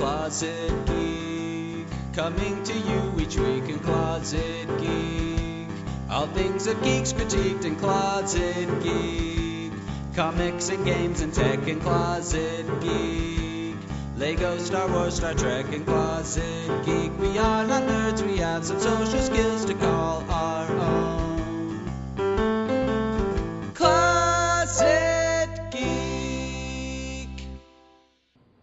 Closet Geek, coming to you each week in Closet Geek. All things of geeks critiqued in Closet Geek. Comics and games and tech in Closet Geek. Lego, Star Wars, Star Trek in Closet Geek. We are not nerds, we have some social skills to call our own. Closet Geek.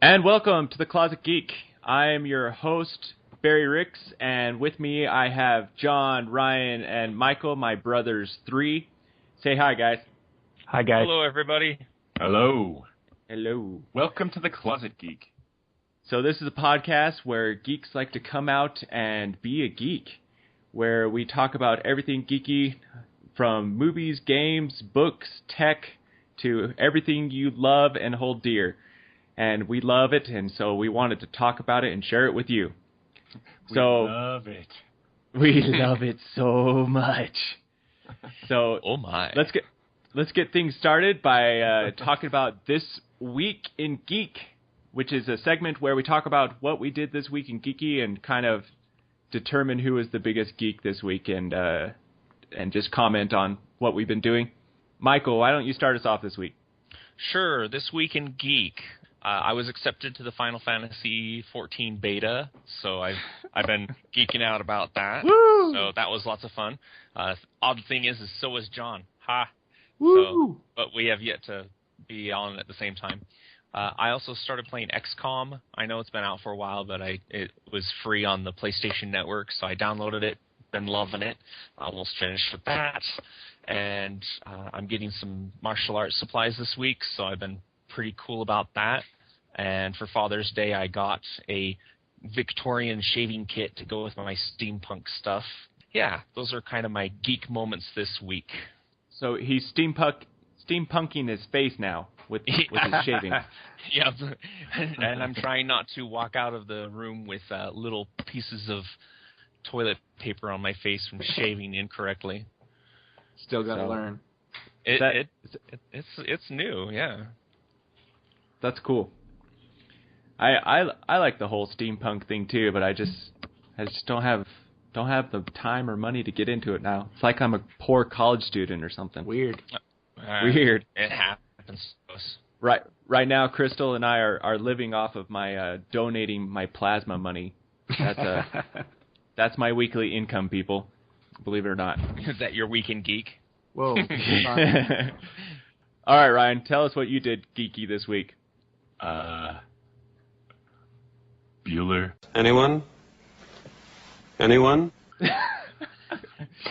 And welcome to the Closet Geek. I am your host, Barry Ricks, and with me I have John, Ryan, and Michael, my brothers three. Say hi, guys. Hi, guys. Hello, everybody. Hello. Hello. Welcome to the Closet Geek. So this is a podcast where geeks like to come out and be a geek, where we talk about everything geeky, from movies, games, books, tech, to everything you love and hold dear. And we love it, and so we wanted to talk about it and share it with you. We love it. We love it so much. So Oh my. let's get things started by talking about This Week in Geek, which is a segment where we talk about what we did this week in Geeky and kind of determine who is the biggest geek this week and just comment on what we've been doing. Michael, why don't you start us off this week? Sure. This week in Geek, I was accepted to the Final Fantasy 14 beta, so I've been geeking out about that. Woo! So that was lots of fun. Odd thing is so was John. Ha! Woo! So, but we have yet to be on at the same time. I also started playing XCOM. I know it's been out for a while, but it was free on the PlayStation Network, so I downloaded it. Been loving it. Almost finished with that. And I'm getting some martial arts supplies this week, so I've been pretty cool about that. And for Father's Day, I got a Victorian shaving kit to go with my steampunk stuff. Yeah, those are kind of my geek moments this week. So he's steampunking his face now with his shaving. Yeah, and I'm trying not to walk out of the room with little pieces of toilet paper on my face from shaving incorrectly. Still got to learn. It's new, yeah. That's cool. I like the whole steampunk thing too, but I just don't have the time or money to get into it now. It's like I'm a poor college student or something. Weird. Weird. It happens to us. Right now, Crystal and I are living off of my donating my plasma money. That's my weekly income, people. Believe it or not. Is that your weekend geek? Whoa. All right, Ryan, tell us what you did geeky this week. Bueller. Anyone? Anyone?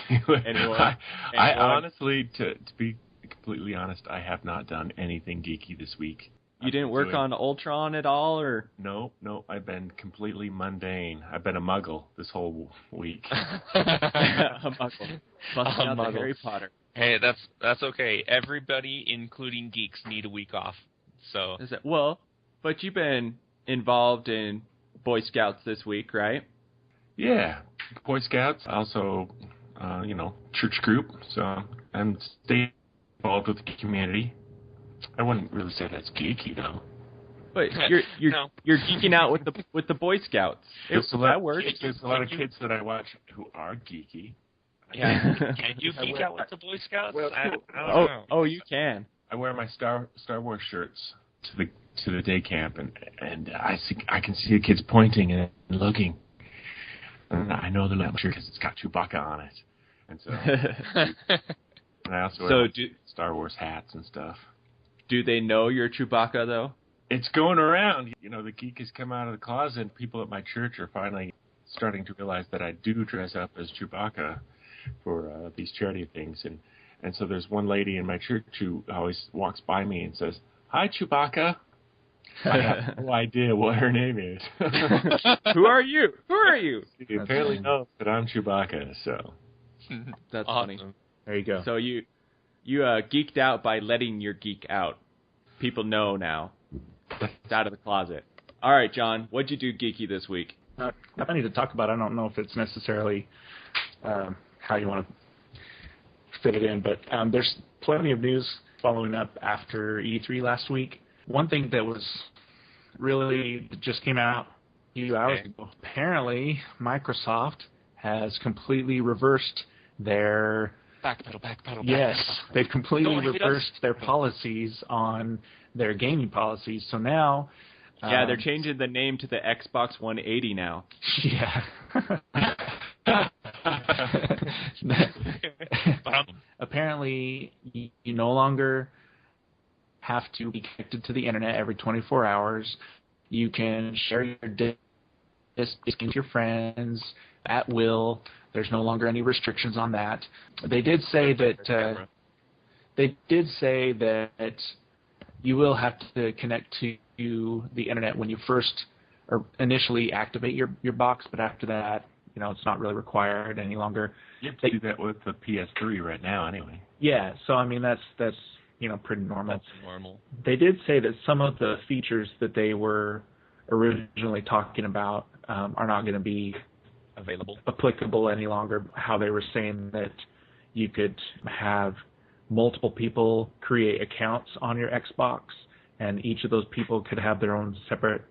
Anyone? I honestly, to be completely honest, I have not done anything geeky this week. You didn't work on Ultron at all, or? No, I've been completely mundane. I've been a muggle this whole week. A muggle. Busting out the Harry Potter. Hey, that's okay. Everybody, including geeks, need a week off. So well, but you've been involved in Boy Scouts this week, right? Yeah, Boy Scouts. Also, church group. So I'm staying involved with the community. I wouldn't really say that's geeky, though. But you're geeking out with the Boy Scouts. That works. There's a lot of kids that I watch who are geeky. Yeah, can you geek out with the Boy Scouts? Well, I don't know. Oh, you can. I wear my Star Wars shirts to the day camp, and I can see the kids pointing and looking, and I know they're not sure because it's got Chewbacca on it, and so. And I also wear Star Wars hats and stuff. Do they know you're Chewbacca, though? It's going around. The geek has come out of the closet, and people at my church are finally starting to realize that I do dress up as Chewbacca for these charity things. And so there's one lady in my church who always walks by me and says, "Hi, Chewbacca." I have no idea what her name is. Who are you? She apparently knows that I'm Chewbacca, so. That's awesome. funny. There you go. So you geeked out by letting your geek out. People know now. It's out of the closet. All right, John, what'd you do geeky this week? I need to talk about. I don't know if it's necessarily how you want to fit it in, but there's plenty of news following up after E3 last week. One thing that was really just came out few hours ago. Apparently, Microsoft has completely reversed their... Backpedal. Yes, they've completely Don't hate us. reversed their policies on their gaming policies. So now... Yeah, they're changing the name to the Xbox 180 now. Yeah. Apparently, you no longer have to be connected to the internet every 24 hours. You can share your disc with your friends at will. There's no longer any restrictions on that. They did say that you will have to connect to the internet when you first or initially activate your box, but after that, it's not really required any longer. You have to do that with the PS3 right now, anyway. Yeah, so I mean that's pretty normal. That's normal. They did say that some of the features that they were originally talking about are not going to be applicable any longer. How they were saying that you could have multiple people create accounts on your Xbox, and each of those people could have their own separate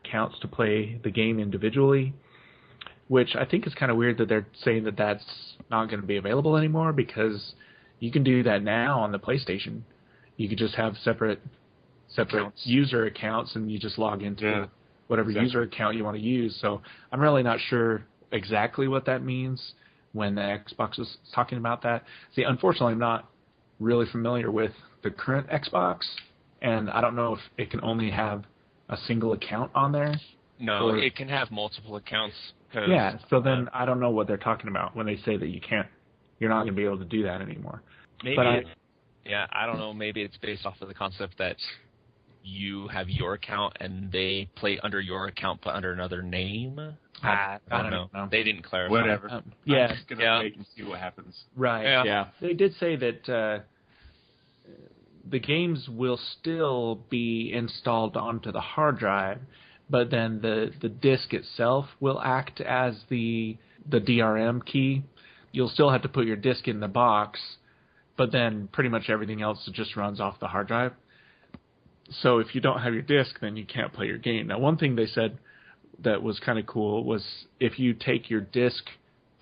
accounts to play the game individually, which I think is kind of weird that they're saying that that's not going to be available anymore, because you can do that now on the PlayStation. You could just have separate user accounts, and you just log into whatever user account you want to use. So I'm really not sure exactly what that means when the Xbox is talking about that. See, unfortunately, I'm not really familiar with the current Xbox, and I don't know if it can only have a single account on there. No, it can have multiple accounts. Yeah, so then I don't know what they're talking about when they say that you're not going to be able to do that anymore. Maybe, I don't know, maybe it's based off of the concept that you have your account and they play under your account but under another name. I don't know. They didn't clarify. Whatever. I'm just going to wait and see what happens. Right. Yeah. They did say that the games will still be installed onto the hard drive, but then the disk itself will act as the DRM key. You'll still have to put your disk in the box, but then pretty much everything else just runs off the hard drive. So if you don't have your disk, then you can't play your game. Now, one thing they said that was kind of cool was if you take your disk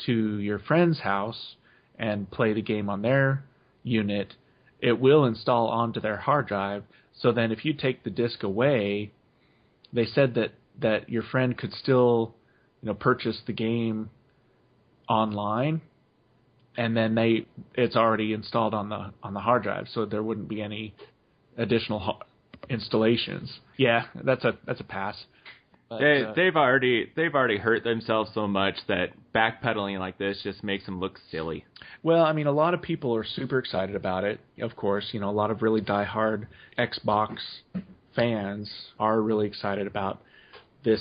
to your friend's house and play the game on their unit, it will install onto their hard drive. So then if you take the disk away, they said that your friend could still, purchase the game online, and then it's already installed on the hard drive, so there wouldn't be any additional installations. Yeah, that's a pass. But, they've already hurt themselves so much that backpedaling like this just makes them look silly. Well, I mean, a lot of people are super excited about it. Of course, a lot of really diehard Xbox fans are really excited about this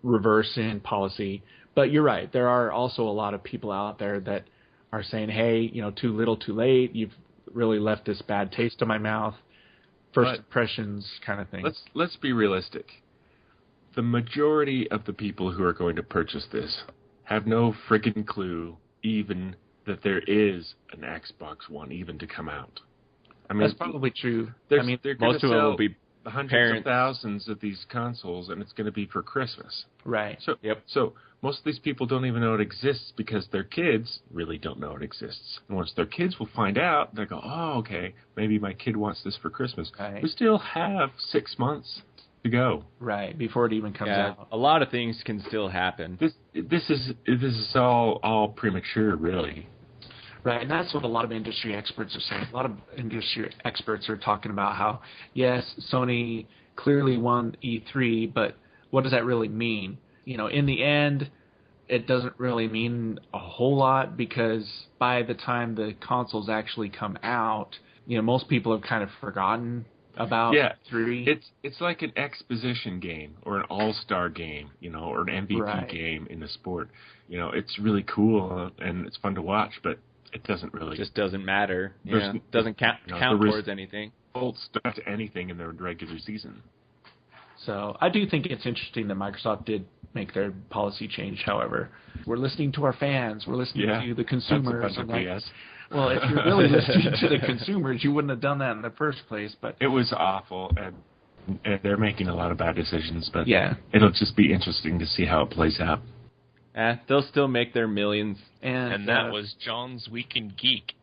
reverse in policy. But you're right. There are also a lot of people out there that are saying, hey, too little, too late. You've really left this bad taste in my mouth. First impressions kind of thing. Let's be realistic. The majority of the people who are going to purchase this have no friggin' clue even that there is an Xbox One even to come out. I mean, that's probably true. They're most of it will be hundreds parents. of thousands of these consoles, and it's going to be for Christmas. Right. So most of these people don't even know it exists because their kids really don't know it exists. And once their kids will find out, they'll go, oh, okay, maybe my kid wants this for Christmas. Right. We still have 6 months to go. Right, before it even comes out. A lot of things can still happen. This is all premature, really. Right, and that's what a lot of industry experts are saying. A lot of industry experts are talking about how, yes, Sony clearly won E3, but what does that really mean? In the end, it doesn't really mean a whole lot, because by the time the consoles actually come out, most people have kind of forgotten about 3. It's like an exposition game or an all-star game, or an MVP game in the sport. It's really cool and it's fun to watch, but it doesn't really... Just doesn't matter. Doesn't count towards anything. Stuff to anything in the regular season. So I do think it's interesting that Microsoft did make their policy change, however. We're listening to our fans. We're listening to the consumers. Well, if you're really listening to the consumers, you wouldn't have done that in the first place. But it was awful. And And they're making a lot of bad decisions, but Yeah. it'll just be interesting to see how it plays out. They'll still make their millions. And that was John's Week in Geek.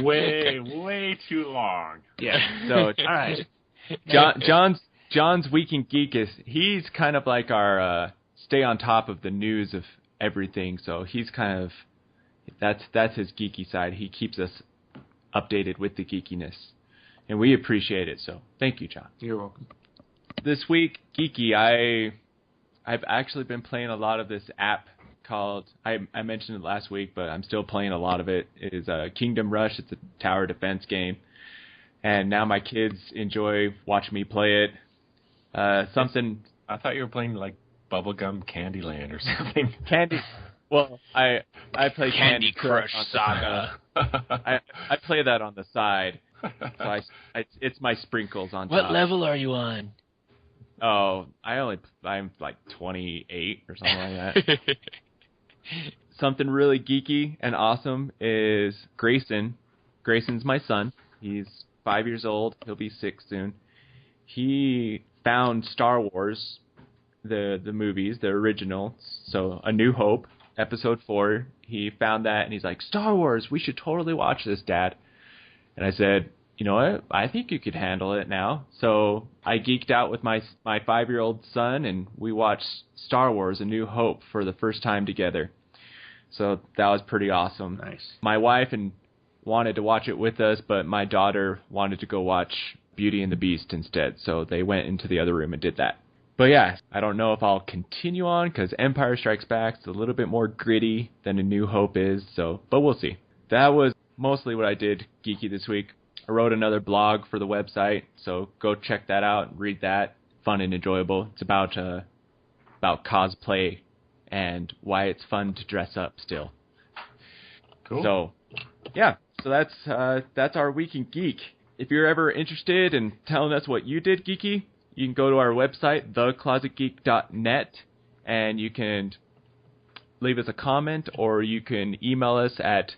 way too long. Yeah. So All right. John's Week in Geek he's kind of like our stay on top of the news of everything. So he's kind of that's his geeky side. He keeps us updated with the geekiness, and we appreciate it. So thank you, John. You're welcome. This week, geeky, I've actually been playing a lot of this app called, I mentioned it last week, but I'm still playing a lot of it. It is Kingdom Rush. It's a tower defense game. And now my kids enjoy watching me play it. I thought you were playing like Bubblegum Candyland or something. Well, I play Candy Crush Saga. I play that on the side. So it's my sprinkles on top. What level are you on? Oh, I'm like 28 or something like that. Something really geeky and awesome is Grayson. Grayson's my son. He's 5 years old. He'll be 6 soon. He found Star Wars, the movies, the original. So A New Hope, Episode 4. He found that and he's like, Star Wars, we should totally watch this, Dad. And I said, you know what? I think you could handle it now. So I geeked out with my 5-year-old son, and we watched Star Wars: A New Hope for the first time together. So that was pretty awesome. Nice. My wife wanted to watch it with us, but my daughter wanted to go watch Beauty and the Beast instead. So they went into the other room and did that. But yeah, I don't know if I'll continue on because Empire Strikes Back is a little bit more gritty than A New Hope is. But we'll see. That was mostly what I did geeky this week. I wrote another blog for the website, so go check that out and read that. Fun and enjoyable. It's about cosplay and why it's fun to dress up still. Cool. So, yeah. So that's our Week in Geek. If you're ever interested in telling us what you did geeky, you can go to our website, theclosetgeek.net, and you can leave us a comment, or you can email us at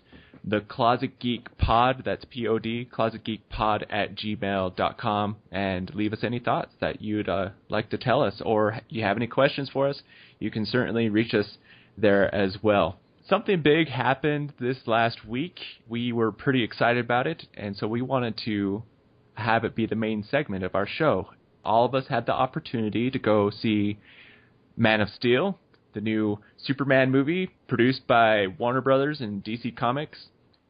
theclosetgeekpod, that's P-O-D, closetgeekpod@gmail.com, and leave us any thoughts that you'd like to tell us, or you have any questions for us, you can certainly reach us there as well. Something big happened this last week. We were pretty excited about it, and so we wanted to have it be the main segment of our show. All of us had the opportunity to go see Man of Steel, the new Superman movie produced by Warner Brothers and DC Comics.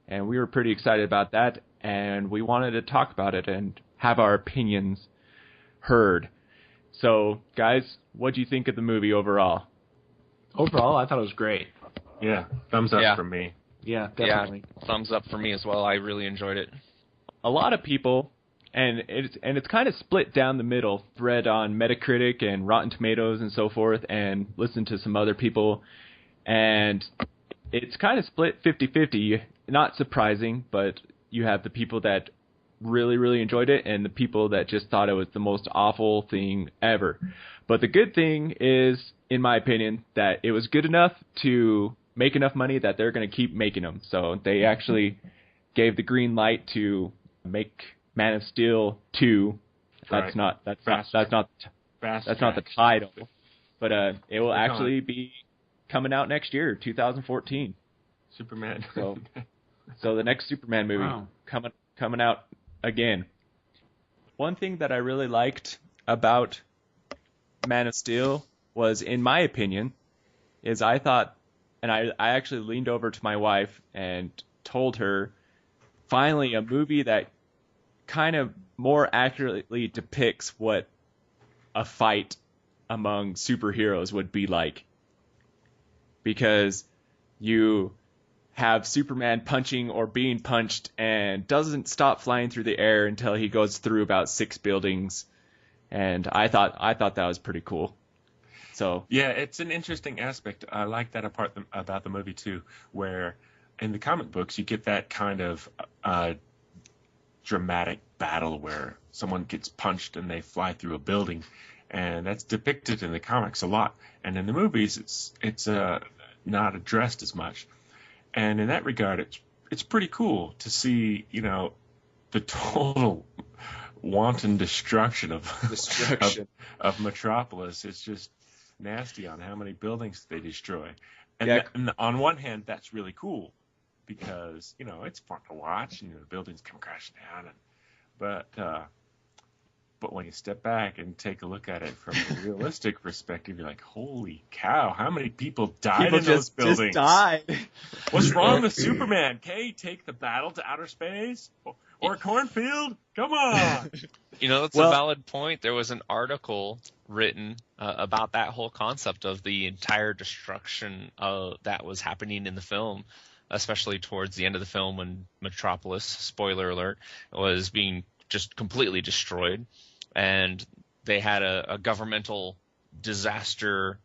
And we were pretty excited about that, and we wanted to talk about it and have our opinions heard. So, guys, what do you think of the movie overall? Overall, I thought it was great. Yeah, thumbs up from me. Yeah, definitely. Yeah, thumbs up for me as well. I really enjoyed it. A lot of people, and it's kind of split down the middle, read on Metacritic and Rotten Tomatoes and so forth, and listened to some other people, and it's kind of split 50-50. Not surprising, but you have the people that really, really enjoyed it and the people that just thought it was the most awful thing ever. But the good thing is, in my opinion, that it was good enough to make enough money that they're going to keep making them. So they actually gave the green light to make Man of Steel 2. That's not the title, but it will actually be coming out next year, 2014. Superman. So the next Superman movie coming out again. One thing that I really liked about Man of Steel was, in my opinion, is I thought, and I actually leaned over to my wife and told her, finally a movie that kind of more accurately depicts what a fight among superheroes would be like. Because you have Superman punching or being punched and doesn't stop flying through the air until he goes through about 6 buildings. And I thought that was pretty cool. So yeah, it's an interesting aspect. I like that about the movie too, where in the comic books you get that kind of dramatic battle where someone gets punched and they fly through a building, and that's depicted in the comics a lot. And in the movies, it's not addressed as much. And in that regard, it's pretty cool to see, the total wanton destruction of of Metropolis. It's just nasty on how many buildings they destroy. And, and on one hand, that's really cool because, it's fun to watch and the buildings come crashing down. But when you step back and take a look at it from a realistic perspective, you're like, holy cow, how many people died in those buildings? Just died. What's wrong with Superman? Take the battle to outer space? Or a cornfield? Come on! That's a valid point. There was an article written about that whole concept of the entire destruction that was happening in the film, especially towards the end of the film when Metropolis, spoiler alert, was being just completely destroyed. And they had a governmental disaster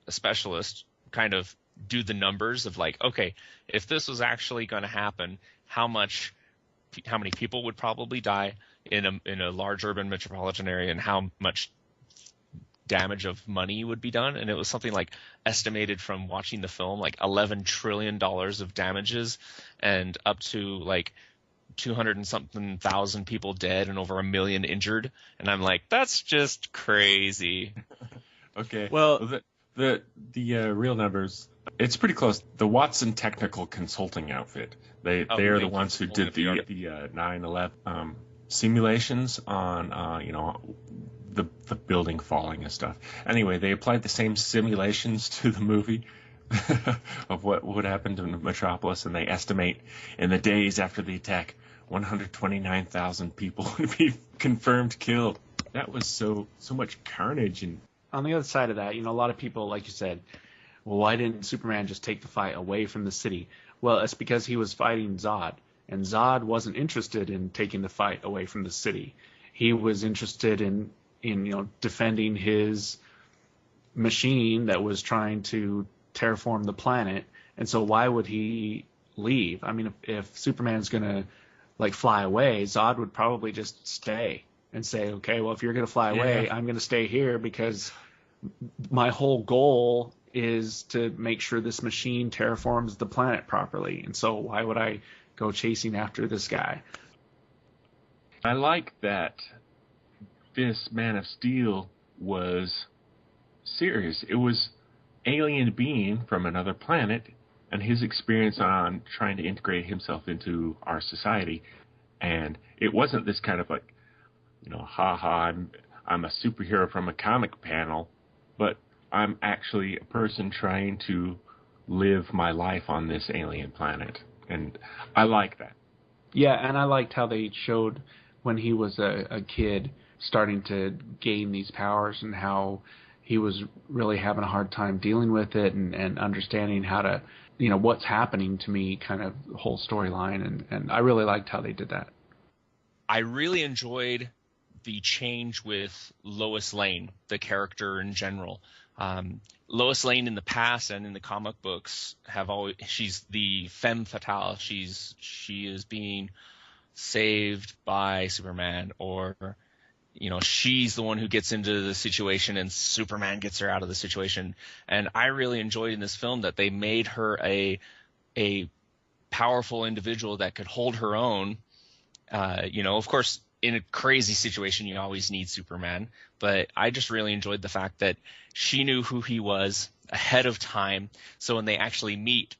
specialist kind of do the numbers of like, okay, if this was actually going to happen, how many people would probably die in a large urban metropolitan area, and how much damage of money would be done. And it was something like estimated from watching the film, like $11 trillion of damages, and up to like 200 and something thousand people dead and over 1 million injured. And I'm like, that's just crazy. Okay. Well, the real numbers, it's pretty close. The Watson Technical Consulting outfit, they are the ones who did the 9/11 simulations on the building falling and stuff. Anyway, they applied the same simulations to the movie of what would happen to Metropolis, and they estimate in the days after the attack 129,000 people would be confirmed killed. That was so much carnage. And on the other side of that, a lot of people, like you said, well, why didn't Superman just take the fight away from the city? Well, it's because he was fighting Zod, and Zod wasn't interested in taking the fight away from the city. He was interested in defending his machine that was trying to terraform the planet. And so why would he leave? I mean, if Superman's going to fly away, Zod would probably just stay and say, okay, well, if you're going to fly away, I'm going to stay here because my whole goal is to make sure this machine terraforms the planet properly. And so why would I go chasing after this guy? I like that this Man of Steel was serious. It was alien being from another planet and his experience on trying to integrate himself into our society. And it wasn't this kind of I'm a superhero from a comic panel, but I'm actually a person trying to live my life on this alien planet. And I like that. Yeah, and I liked how they showed when he was a kid starting to gain these powers and how he was really having a hard time dealing with it and understanding how to, what's happening to me, kind of the whole storyline. And I really liked how they did that. I really enjoyed the change with Lois Lane, the character in general. Lois Lane in the past and in the comic books she's the femme fatale. She is being saved by Superman, or she's the one who gets into the situation and Superman gets her out of the situation. And I really enjoyed in this film that they made her a powerful individual that could hold her own. Of course, in a crazy situation, you always need Superman. But I just really enjoyed the fact that she knew who he was ahead of time. So when they actually meet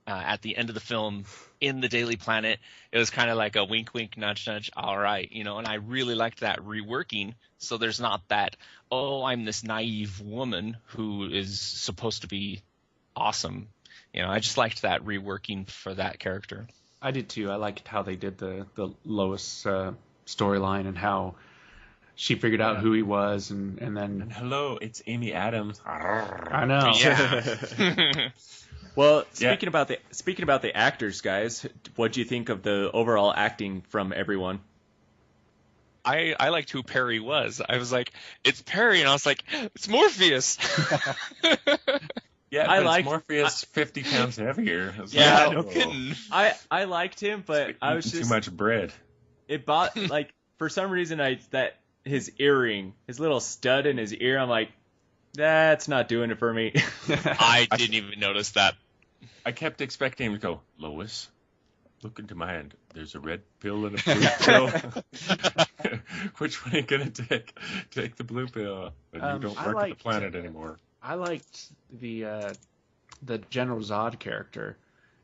at the end of the film in the Daily Planet, it was kind of like a wink, wink, nudge, nudge. All right, and I really liked that reworking. So there's not that, oh, I'm this naive woman who is supposed to be awesome. I just liked that reworking for that character. I did too. I liked how they did the Lois storyline and how she figured out who he was, and then. And hello, it's Amy Adams. I know. Yeah. Well, speaking about the actors, guys, what do you think of the overall acting from everyone? I liked who Perry was. I was like, it's Perry, and I was like, it's Morpheus. Yeah, but it's Morpheus 50 pounds heavier. Yeah, no kidding. I liked him, but I was just too much bread. It bought for some reason that his earring, his little stud in his ear, I'm like, that's not doing it for me. I didn't even notice that. I kept expecting him to go, Lois, look into my hand. There's a red pill and a blue pill. which one are you gonna take? Take the blue pill, and you don't work at the planet anymore. I liked the General Zod character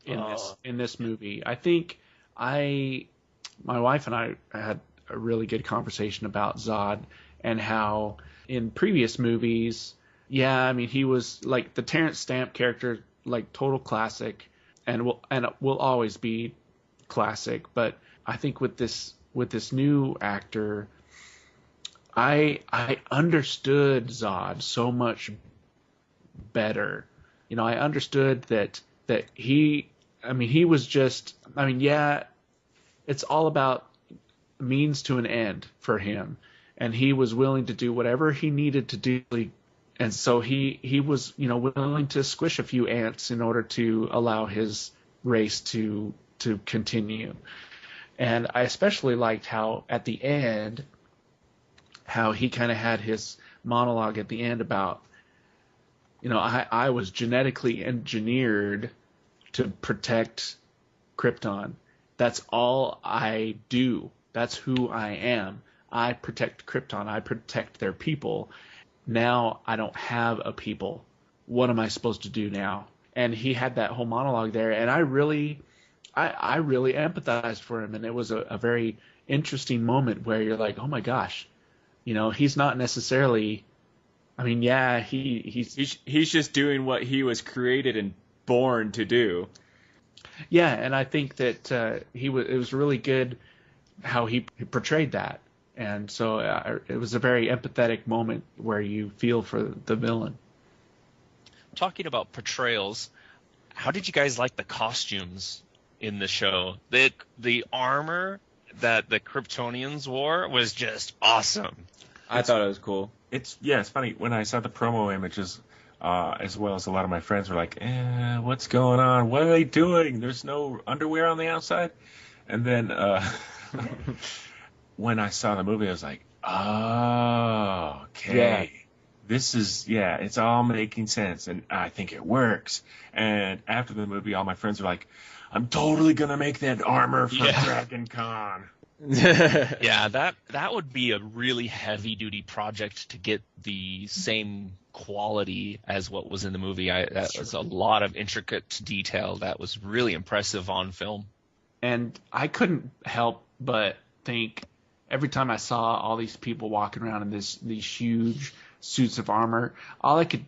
in this movie. I think my wife and I had a really good conversation about Zod and how in previous movies, he was like the Terrence Stamp character, like total classic, and will always be classic. But I think with this new actor, I understood Zod so much better. I understood that he was just, it's all about means to an end for him, and he was willing to do whatever he needed to do, and so he was willing to squish a few ants in order to allow his race to continue. And I especially liked how at the end, how he kind of had his monologue at the end about, I was genetically engineered to protect Krypton. That's all I do. That's who I am. I protect Krypton. I protect their people. Now I don't have a people. What am I supposed to do now? And he had that whole monologue there, and I really empathized for him, and it was a very interesting moment where you're like, oh my gosh, he's not necessarily. He's just doing what he was created and born to do. Yeah, and I think that it was really good how he portrayed that, and so it was a very empathetic moment where you feel for the villain. Talking about portrayals, how did you guys like the costumes in the show? The armor that the Kryptonians wore was just awesome. I thought it was cool. It's funny when I saw the promo images, as well as a lot of my friends were like, what's going on? What are they doing? There's no underwear on the outside. And then when I saw the movie, I was like, oh, okay. Yeah. This is, it's all making sense, and I think it works. And after the movie, all my friends were like, I'm totally going to make that armor for Dragon Con. Yeah, that would be a really heavy-duty project to get the same quality as what was in the movie. That was a lot of intricate detail that was really impressive on film. And I couldn't help but think every time I saw all these people walking around in these huge suits of armor, all I could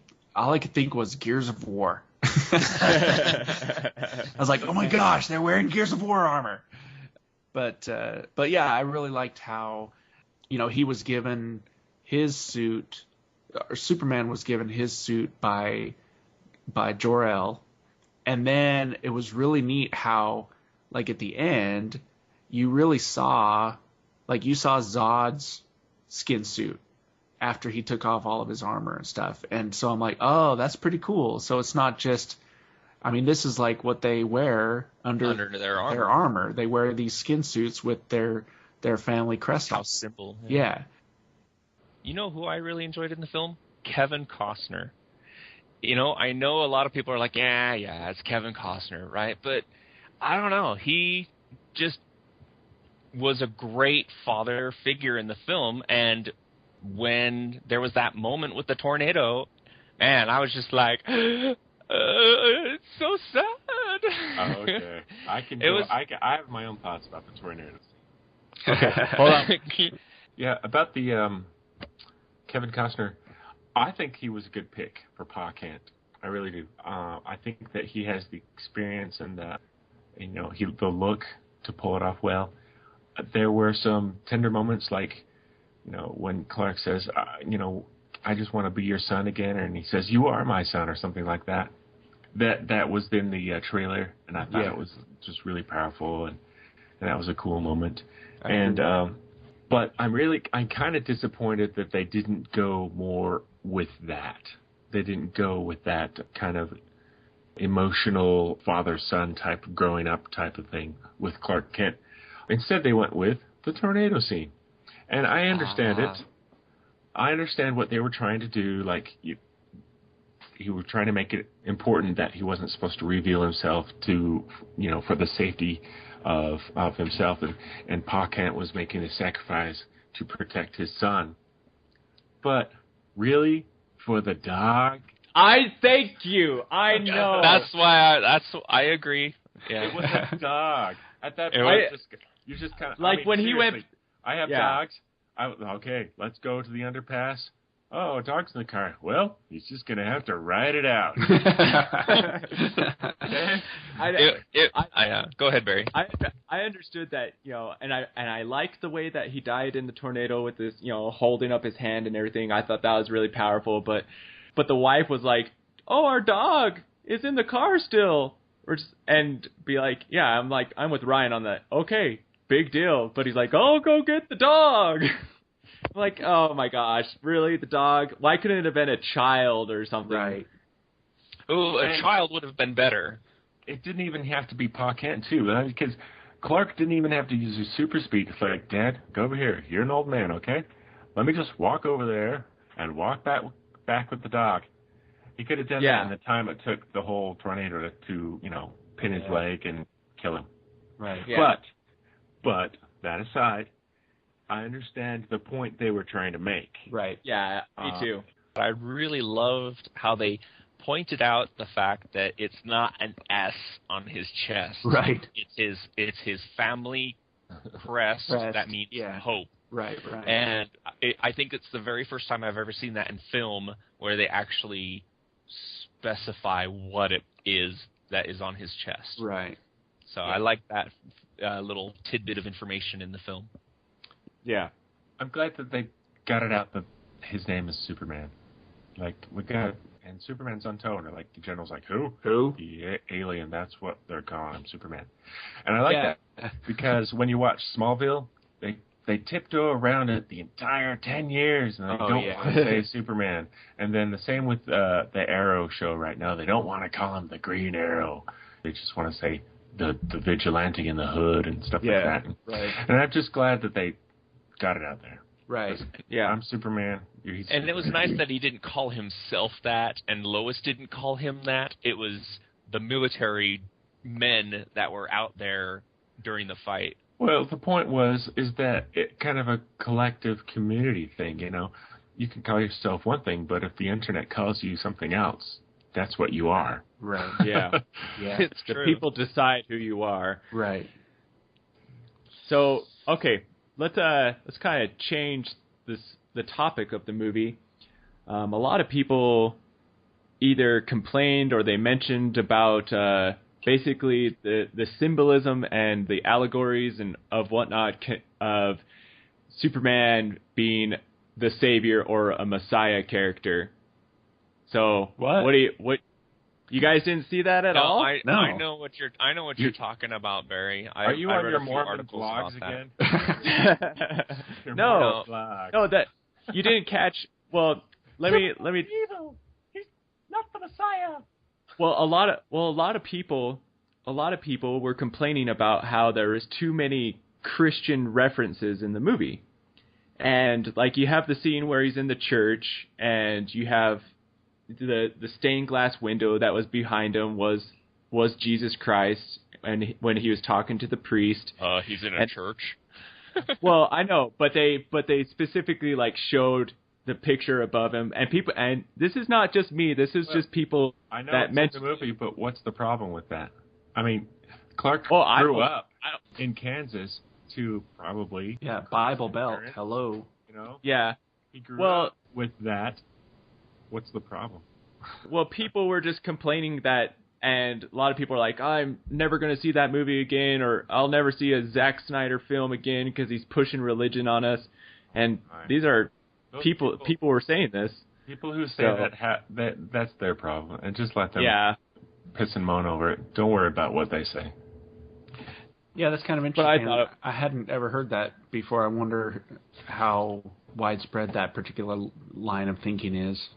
think was Gears of War. I was like, oh my gosh, they're wearing Gears of War armor. But yeah, I really liked how, he was given his suit, or Superman was given his suit by Jor-El, and then it was really neat how, like at the end, you really saw Zod's skin suit after he took off all of his armor and stuff, and so I'm like, oh, that's pretty cool. So it's not just. This is like what they wear under their armor. They wear these skin suits with their family crest on. How simple. Yeah. You know who I really enjoyed in the film? Kevin Costner. I know a lot of people are like, yeah, it's Kevin Costner, right? But I don't know. He just was a great father figure in the film, and when there was that moment with the tornado, man, I was just like... it's so sad. Oh, okay. I have my own thoughts about the tornado scene. Okay, hold on. Yeah, about the Kevin Costner, I think he was a good pick for Pa Kent. I really do. I think that he has the experience and the look to pull it off well. There were some tender moments, like when Clark says, I just want to be your son again, and he says, you are my son, or something like that. That was in the trailer, and I thought it was just really powerful, and that was a cool moment. But I'm kind of disappointed that they didn't go more with that. They didn't go with that kind of emotional father-son type, growing up type of thing with Clark Kent. Instead, they went with the tornado scene, and I understand it. I understand what they were trying to do. Like, he were trying to make it important that he wasn't supposed to reveal himself to, for the safety of himself. And Pa Kent was making a sacrifice to protect his son. But really, for the dog? I thank you. I know. That's why I agree. Yeah. It was a dog. At that It point, was- you just kind of... Like, when he went... seriously, I have dogs. Okay, let's go to the underpass. Oh, a dog's in the car. Well, he's just going to have to ride it out. Go ahead, Barry. I understood that, and I liked the way that he died in the tornado with this, holding up his hand and everything. I thought that was really powerful, but the wife was like, "Oh, our dog is in the car still," and be like, "Yeah, I'm with Ryan on that." Okay, big deal. But he's like, "Oh, go get the dog." I'm like, oh my gosh, really? The dog? Why couldn't it have been a child or something? Right. Ooh, a child would have been better. It didn't even have to be Pa Kent, too, because Clark didn't even have to use his super speed. It's like, Dad, go over here. You're an old man, okay? Let me just walk over there and walk back with the dog. He could have done that in the time it took the whole tornado to pin his leg and kill him. Right. Yeah. But that aside, I understand the point they were trying to make. Right. Yeah, me too. I really loved how they pointed out the fact that it's not an S on his chest. Right. It's his family crest that means hope. Right. And I think it's the very first time I've ever seen that in film where they actually specify what it is that is on his chest. Right. So I like that little tidbit of information in the film. Yeah. I'm glad that they got it out that his name is Superman. Like, and Superman's on tow, and the general's like, who? The alien, that's what they're calling him, Superman. And I like that, because when you watch Smallville, they tiptoe around it the entire 10 years, and they don't want to say Superman. And then the same with the Arrow show right now. They don't want to call him the Green Arrow. They just want to say the vigilante in the hood and stuff like that. Right. And I'm just glad that they got it out there. Right. Yeah, I'm Superman. And it was nice that he didn't call himself that, and Lois didn't call him that. It was the military men that were out there during the fight. Well, the point is that it kind of a collective community thing, You can call yourself one thing, but if the internet calls you something else, that's what you are. Right. Yeah. It's the true. people decide who you are. Right. So, okay, let's kind of change the topic of the movie. A lot of people either complained or they mentioned about basically the symbolism and the allegories and of whatnot of Superman being the savior or a messiah character. So what you guys didn't see that at all? I know what you're talking about, Barry. Are you I on read your a few Mormon articles blogs about again? No, that you didn't catch. Well, let me. Evil. He's not the Messiah. Well, a lot of people were complaining about how there is too many Christian references in the movie, and you have the scene where he's in the church, and you have the stained glass window that was behind him was Jesus Christ, and when he was talking to the priest. He's in a church. Well, I know, but they specifically showed the picture above him, and this is not just me. This is just people I know that it's mentioned in the movie, but what's the problem with that? I mean, Clark grew up in Kansas to probably Bible Belt. Hello. Yeah. He grew up with that. What's the problem? Well, people were just complaining that, and a lot of people are like, I'm never going to see that movie again, or I'll never see a Zack Snyder film again because he's pushing religion on us. And these are people were saying this. People who say that's their problem, and just let them piss and moan over it. Don't worry about what they say. Yeah, that's kind of interesting. I hadn't ever heard that before. I wonder how widespread that particular line of thinking is.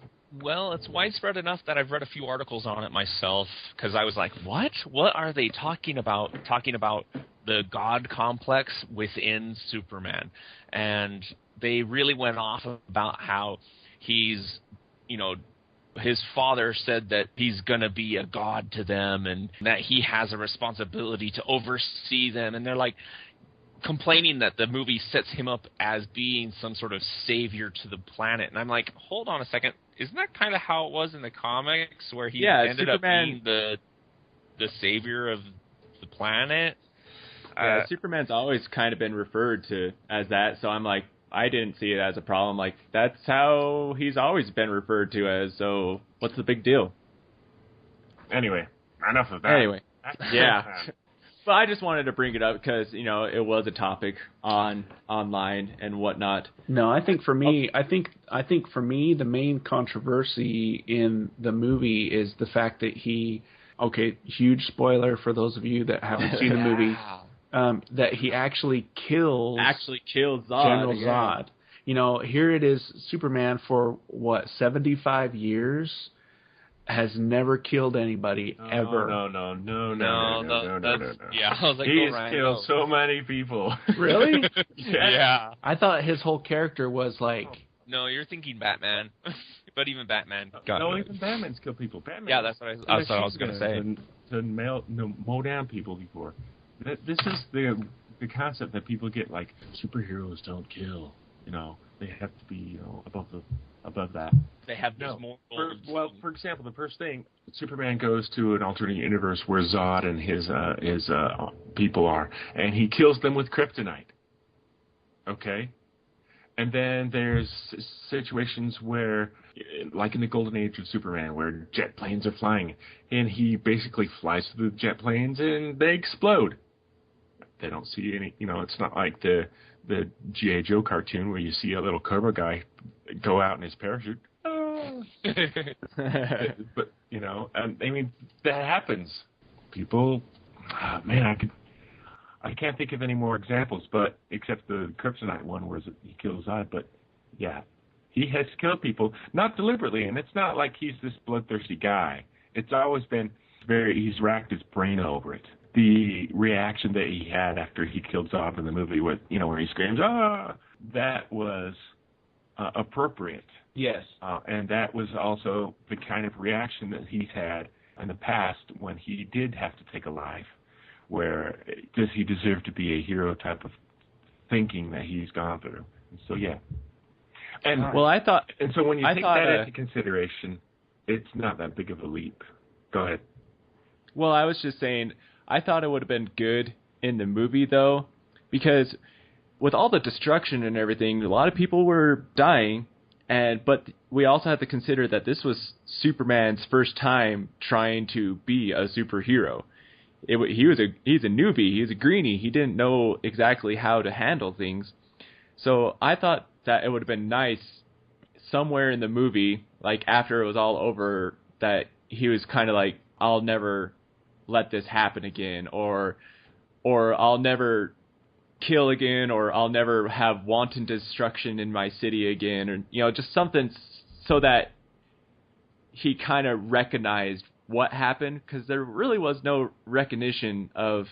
Well, it's widespread enough that I've read a few articles on it myself, because I was like, what? What are they talking about? Talking about the God complex within Superman. And they really went off about how he's, his father said that he's going to be a god to them and that he has a responsibility to oversee them. And they're like, complaining that the movie sets him up as being some sort of savior to the planet. And I'm like, hold on a second. Isn't that kind of how it was in the comics, where he ended up being the savior of the planet? Yeah, Superman's always kind of been referred to as that, so I'm like, I didn't see it as a problem. Like, that's how he's always been referred to as, so what's the big deal? Anyway, enough of that. Anyway, yeah. But I just wanted to bring it up because, you know, it was a topic online and whatnot. No, I think for me, the main controversy in the movie is the fact that huge spoiler for those of you that haven't seen the movie, that he actually kills Zod, General Zod. You know, here it is, Superman for 75 years has never killed anybody ever. No. Yeah, I was like, he's killed so many people. Really? Yeah. I thought his whole character was like... No, you're thinking Batman. But even Batman got No, even Batman's killed people. Batman. Yeah, that's what I was going to say. To mow down people before. This is the concept that people get, like, superheroes don't kill. You know, they have to be, you know, above that. They have this more. For example, the first thing, Superman goes to an alternate universe where Zod and his people are, and he kills them with kryptonite. Okay? And then there's situations where, like in the golden age of Superman, where jet planes are flying, and he basically flies through the jet planes and they explode. They don't see any, you know, it's not like the G.I. Joe cartoon where you see a little Cobra guy go out in his parachute. But, you know, I mean, that happens. People, I can't think of any more examples, but except the kryptonite one where he kills Zod. But yeah, he has killed people, not deliberately, and it's not like he's this bloodthirsty guy. It's always been he's racked his brain over it. The reaction that he had after he killed Zod in the movie, with, you know, where he screams, "Ah!" that was appropriate. Yes. And that was also the kind of reaction that he's had in the past when he did have to take a life. Where does he deserve to be a hero type of thinking that he's gone through? And so, yeah. And so when you take that into consideration, it's not that big of a leap. Go ahead. Well, I was just saying, I thought it would have been good in the movie, though, because with all the destruction and everything, a lot of people were dying, but we also have to consider that this was Superman's first time trying to be a superhero. He's a newbie. He's a greenie. He didn't know exactly how to handle things. So I thought that it would have been nice somewhere in the movie, like after it was all over, that he was kind of like, I'll never let this happen again, or I'll never kill again, or I'll never have wanton destruction in my city again, or, you know, just something so that he kind of recognized what happened, because there really was no recognition of,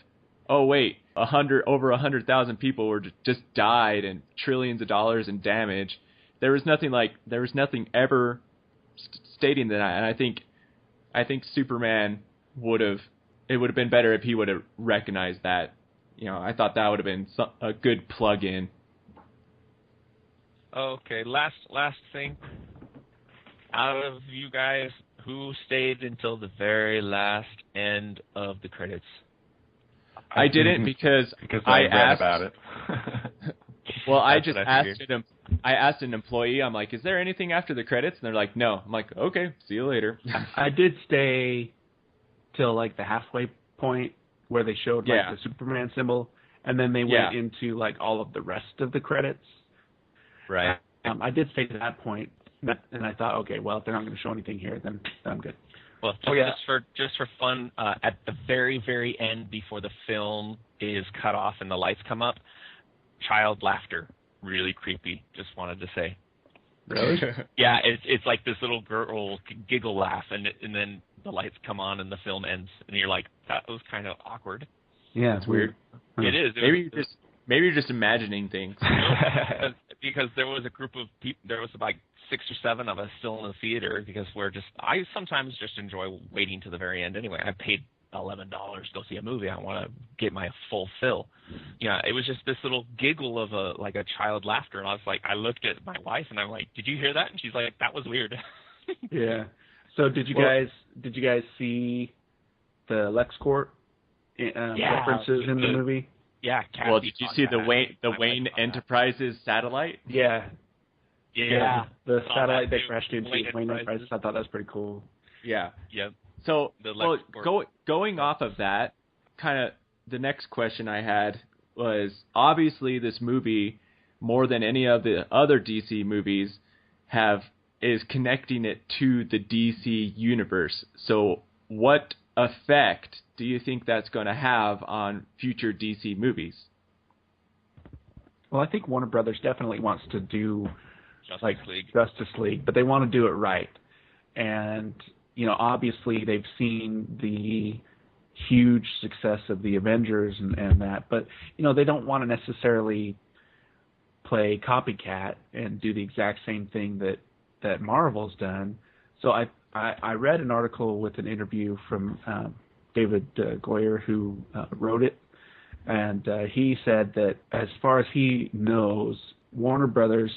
oh wait, over 100,000 people were just died and trillions of dollars in damage. There was nothing ever stating that, and I think Superman it would have been better if he would have recognized that. You know, I thought that would have been a good plug-in. Okay, last thing. Out of you guys, who stayed until the very last end of the credits? I didn't because I read about it. Well, I asked an employee, I'm like, is there anything after the credits? And they're like, no. I'm like, okay, see you later. I did stay till like the halfway point where they showed like the Superman symbol, and then they went into like all of the rest of the credits. Right. I did stay to that point, and I thought, okay, well, if they're not going to show anything here, then I'm good. Well, just for fun, at the very, very end, before the film is cut off and the lights come up, child laughter, really creepy. Just wanted to say. Really? Yeah, it's like this little girl giggle laugh, and then the lights come on and the film ends, and you're like, that was kind of awkward. Yeah, it's weird. It is. Maybe you're just imagining things. Because there was a group of people. There was about 6 or 7 of us still in the theater, because I sometimes just enjoy waiting to the very end anyway. I paid $11 to go see a movie. I want to get my full fill. Yeah, it was just this little giggle of a child laughter, and I looked at my wife and I'm like, "Did you hear that?" And she's like, "That was weird." Yeah. So did you guys see the LexCorp references in the movie? Yeah. Well, did you see the Wayne Enterprises satellite? Yeah. Yeah. The satellite they crashed into Wayne Wayne Enterprises. Enterprises. I thought that was pretty cool. Yeah. Yep. So, The going off of that, kind of the next question I had was, obviously this movie, more than any of the other DC movies, is connecting it to the DC universe. So what effect do you think that's going to have on future DC movies? Well, I think Warner Brothers definitely wants to do Justice League, but they want to do it right. And, obviously they've seen the huge success of the Avengers and that, but, they don't want to necessarily play copycat and do the exact same thing that Marvel's done. So I read an article with an interview from David Goyer, who wrote it, and he said that as far as he knows, Warner Brothers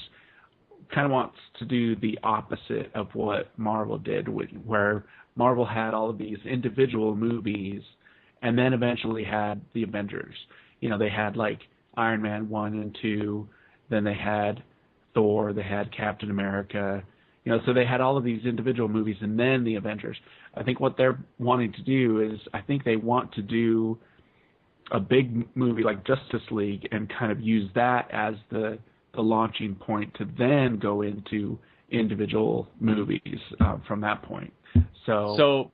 kind of wants to do the opposite of what Marvel did, where Marvel had all of these individual movies and then eventually had the Avengers. They had like Iron Man 1 and 2, then they had Thor, they had Captain America, so they had all of these individual movies and then the Avengers. I think what they're wanting to do is, I think they want to do a big movie like Justice League and kind of use that as the launching point to then go into individual movies from that point. So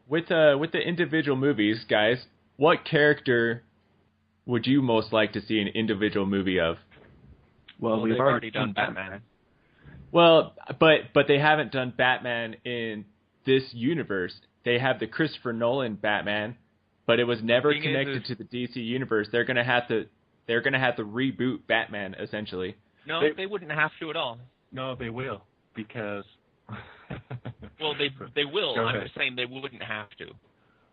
with the individual movies, guys, what character would you most like to see an individual movie of? Well, we've already done Batman. Well, but they haven't done Batman in this universe. They have the Christopher Nolan Batman, but it was never connected to the DC universe. They're gonna have to reboot Batman essentially. No, they wouldn't have to at all. No, they will, because... Well, they will. I'm just saying they wouldn't have to.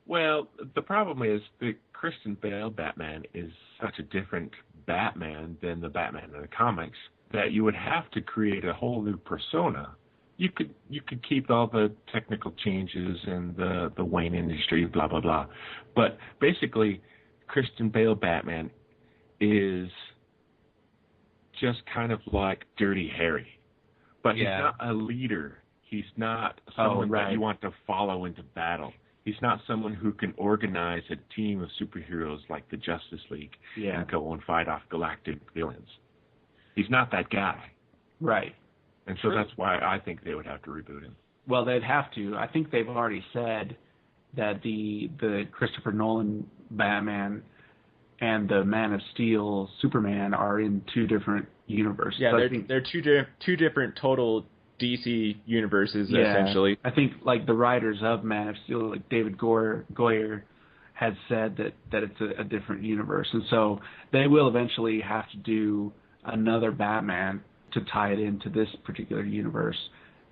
Well, the problem is the Christian Bale Batman is such a different Batman than the Batman in the comics that you would have to create a whole new persona. You could keep all the technical changes and the Wayne industry, blah, blah, blah. But basically, Christian Bale Batman is just kind of like Dirty Harry. But he's not a leader. He's not someone that you want to follow into battle. He's not someone who can organize a team of superheroes like the Justice League and go and fight off galactic villains. He's not that guy. Right. And so that's why I think they would have to reboot him. Well, they'd have to. I think they've already said that the Christopher Nolan Batman and the Man of Steel Superman are in two different universes. Yeah, they're two different total DC universes, essentially. I think like the writers of Man of Steel, like David Goyer, had said that it's a different universe, and so they will eventually have to do another Batman to tie it into this particular universe.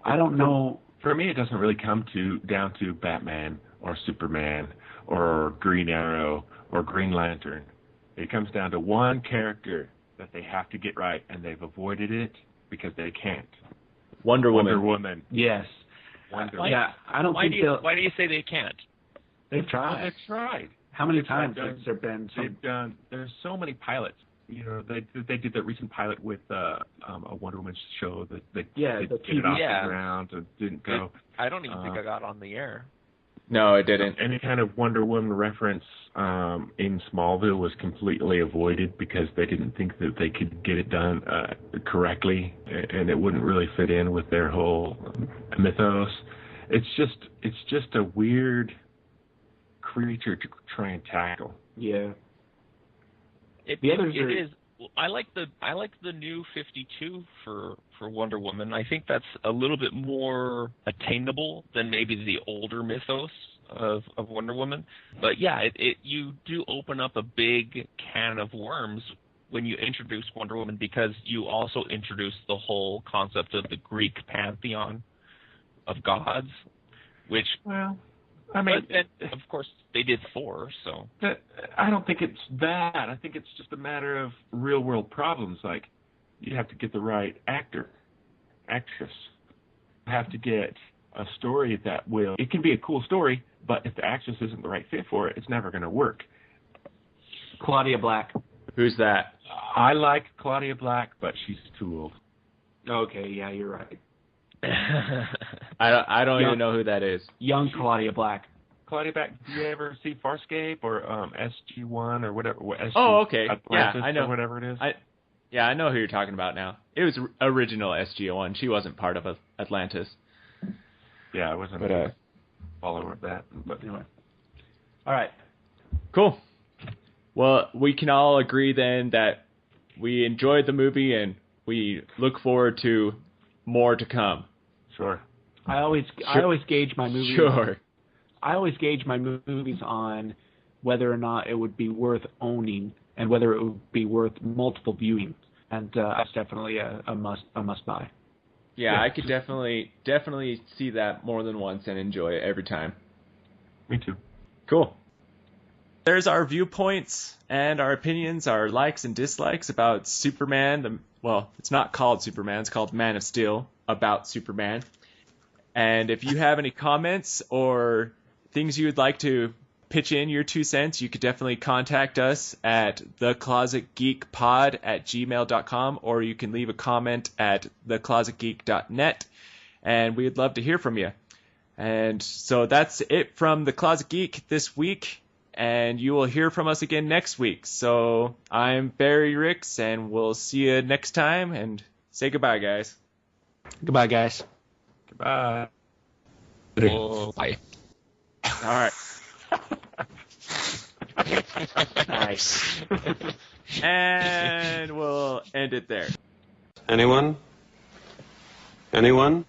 I don't know. For me, it doesn't really come down to Batman or Superman or Green Arrow or Green Lantern. It comes down to one character that they have to get right, and they've avoided it because they can't. Wonder Woman. Yes. Wonder Woman. Yeah, I don't think they'll... Why do you say they can't? They've tried. They've tried. How many times has there been some... There's so many pilots. You know, they did that recent pilot with a Wonder Woman show that they did it off the ground and didn't go. I don't even think I got on the air. No, it didn't. Any kind of Wonder Woman reference in Smallville was completely avoided because they didn't think that they could get it done correctly, and it wouldn't really fit in with their whole mythos. It's just a weird creature to try and tackle. Yeah. It is. I like the new 52 for Wonder Woman. I think that's a little bit more attainable than maybe the older mythos of Wonder Woman. But yeah, you do open up a big can of worms when you introduce Wonder Woman, because you also introduce the whole concept of the Greek pantheon of gods, which I mean, but then, of course, they did 4, so... I don't think it's that. I think it's just a matter of real-world problems. Like, you have to get the right actor, actress. You have to get a story that will... It can be a cool story, but if the actress isn't the right fit for it, it's never going to work. Claudia Black. Who's that? I like Claudia Black, but she's too old. Okay, yeah, you're right. I don't even know who that is. Young Claudia Black. Claudia Black, do you ever see Farscape or SG-1 or whatever? SG, Oh, okay. Atlantis, Yeah, I know. Or whatever it is. I know who you're talking about now. It was original SG-1. She wasn't part of Atlantis. Yeah, I wasn't a follower of that. But anyway. All right. Cool. Well, we can all agree then that we enjoyed the movie and we look forward to more to come. Sure. I always gauge my movies. Sure. I always gauge my movies on whether or not it would be worth owning and whether it would be worth multiple viewings. And that's definitely a must buy. Yeah, I could definitely see that more than once and enjoy it every time. Me too. Cool. There's our viewpoints and our opinions, our likes and dislikes about Superman. Well, it's not called Superman, it's called Man of Steel, about Superman. And if you have any comments or things you would like to pitch in your 2 cents, you could definitely contact us at theclosetgeekpod@gmail.com, or you can leave a comment at theclosetgeek.net, and we'd love to hear from you. And so that's it from The Closet Geek this week, and you will hear from us again next week. So I'm Barry Ricks, and we'll see you next time, and say goodbye, guys. Goodbye, guys. Goodbye. Bye. All right. Nice. And we'll end it there. Anyone? Anyone?